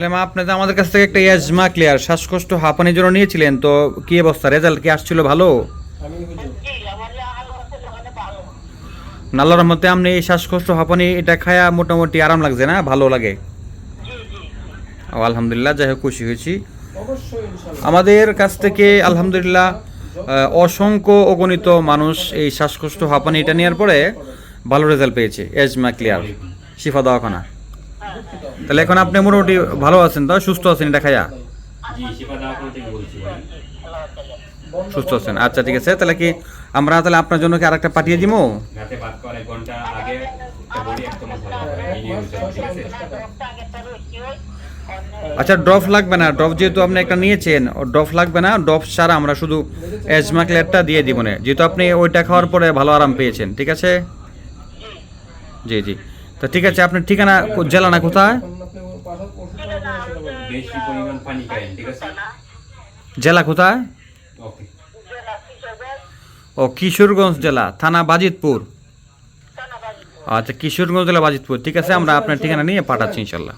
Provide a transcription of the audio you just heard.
আপনি তো আমাদের কাছ থেকে একটা এজমা ক্লিয়ার শ্বাসকষ্ট হাঁপানির জন্য নিয়েছিলেন, তো কি অবস্থা, রেজাল্ট কি আসছিল ভালো? আল্লাহর রহমতে আপনি এই শ্বাসকষ্ট হাঁপানি এটা খায়া মোটামুটি আরাম লাগছে না, ভালো লাগে? ও আলহামদুলিল্লাহ, যাই হোক খুশি হয়েছি। আমাদের কাছ থেকে আলহামদুলিল্লাহ অসংখ্য অগণিত মানুষ এই শ্বাসকষ্ট হাঁপানি এটা নেওয়ার পরে ভালো রেজাল্ট পেয়েছে। এজমা ক্লিয়ার শিফা দওয়াখানা। তাহলে এখন আপনি মোটামুটি ভালো আছেন, তো সুস্থ আছেন এটা খায়া? সুস্থ আছেন, আচ্ছা ঠিক আছে। তাহলে কি আমরা তাহলে আপনার জন্য কি আরেকটা পাঠিয়ে দিব? আচ্ছা, ড্রপ লাগবে না, ড্রপ যেহেতু আপনি একটা নিয়েছেন, ড্রপ লাগবে না, ড্রপ ছাড়া আমরা শুধু এজমা ক্লিয়ারটা দিয়ে দিব না, যেহেতু আপনি ওইটা খাওয়ার পরে ভালো আরাম পেয়েছেন। ঠিক আছে, জি জি। তো ঠিক আছে, আপনার ঠিকানা জেলা না কোথায়? জেলা কোথায়? ও কিশোরগঞ্জ জেলা, থানা বাজিতপুর। আচ্ছা, কিশোরগঞ্জ জেলা বাজিতপুর। ঠিক আছে, আমরা আপনার ঠিকানা নিয়ে পাঠাচ্ছি ইনশাল্লাহ।